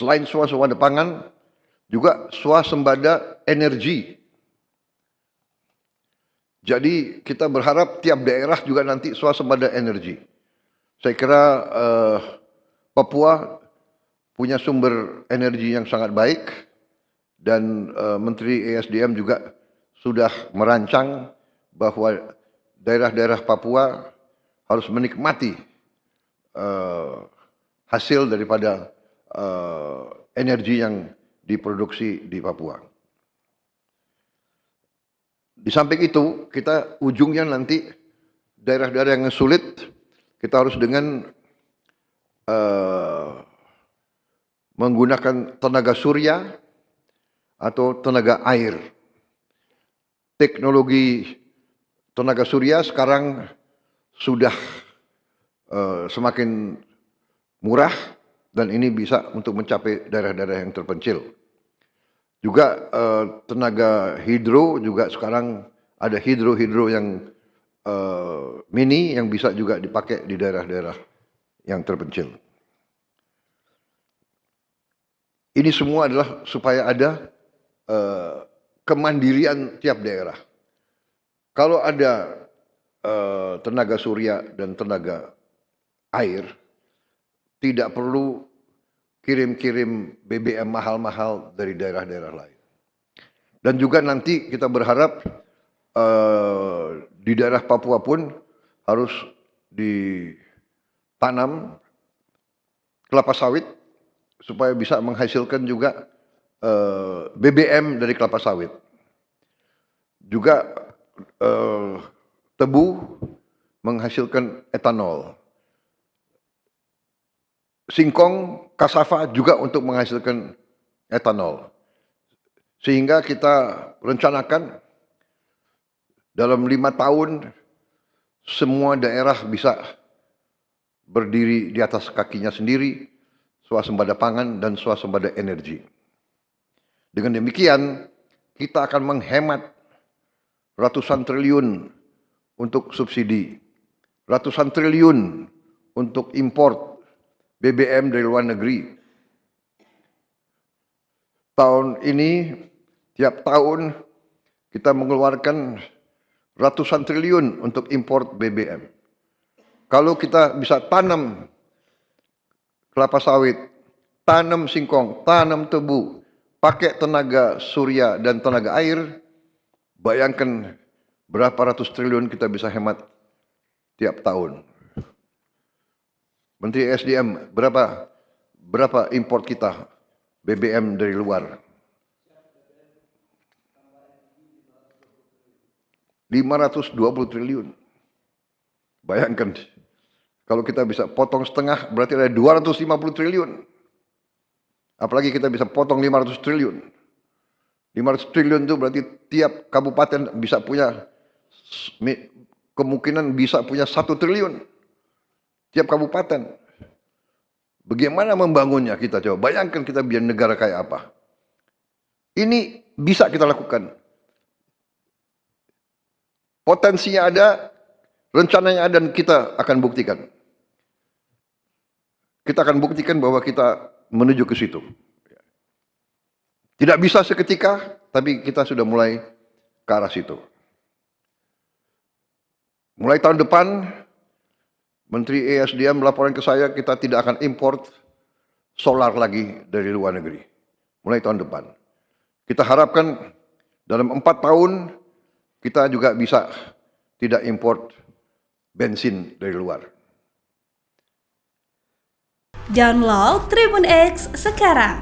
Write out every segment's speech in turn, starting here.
Selain swasembada pangan, juga swasembada energi. Jadi kita berharap tiap daerah juga nanti swasembada energi. Saya kira Papua punya sumber energi yang sangat baik dan Menteri ESDM juga sudah merancang bahwa daerah-daerah Papua harus menikmati hasil daripada energi yang diproduksi di Papua. Di samping itu, kita ujungnya nanti daerah-daerah yang sulit, kita harus dengan menggunakan tenaga surya atau tenaga air. Teknologi tenaga surya sekarang sudah semakin murah dan ini bisa untuk mencapai daerah-daerah yang terpencil. Juga tenaga hidro juga sekarang ada hidro yang mini yang bisa juga dipakai di daerah-daerah yang terpencil. Ini semua adalah supaya ada kemandirian tiap daerah. Kalau ada tenaga surya dan tenaga air, tidak perlu kirim-kirim BBM mahal-mahal dari daerah-daerah lain. Dan juga nanti kita berharap di daerah Papua pun harus ditanam kelapa sawit supaya bisa menghasilkan juga BBM dari kelapa sawit. Juga tebu menghasilkan etanol. Singkong, kasava juga untuk menghasilkan etanol. Sehingga kita rencanakan dalam 5 tahun semua daerah bisa berdiri di atas kakinya sendiri, swasembada pangan dan swasembada energi. Dengan demikian, kita akan menghemat ratusan triliun untuk subsidi, ratusan triliun untuk import BBM dari luar negeri. Tahun ini, tiap tahun kita mengeluarkan ratusan triliun untuk import BBM. Kalau kita bisa tanam kelapa sawit, tanam singkong, tanam tebu, pakai tenaga surya dan tenaga air, bayangkan berapa ratus triliun kita bisa hemat tiap tahun. Menteri SDM, berapa import kita BBM dari luar? 520 triliun. Bayangkan, kalau kita bisa potong setengah, berarti ada 250 triliun. Apalagi kita bisa potong 500 triliun. 500 triliun itu berarti tiap kabupaten bisa punya, kemungkinan bisa punya 1 triliun. Tiap kabupaten. Bagaimana membangunnya kita coba? Bayangkan kita biar negara kayak apa. Ini bisa kita lakukan. Potensinya ada, rencananya ada dan kita akan buktikan. Kita akan buktikan bahwa kita menuju ke situ. Tidak bisa seketika, tapi kita sudah mulai ke arah situ. Mulai tahun depan, Menteri ESDM melaporkan ke saya kita tidak akan import solar lagi dari luar negeri. Mulai tahun depan. Kita harapkan dalam 4 tahun kita juga bisa tidak import bensin dari luar. Download Tribun X sekarang.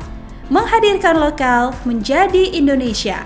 Menghadirkan lokal menjadi Indonesia.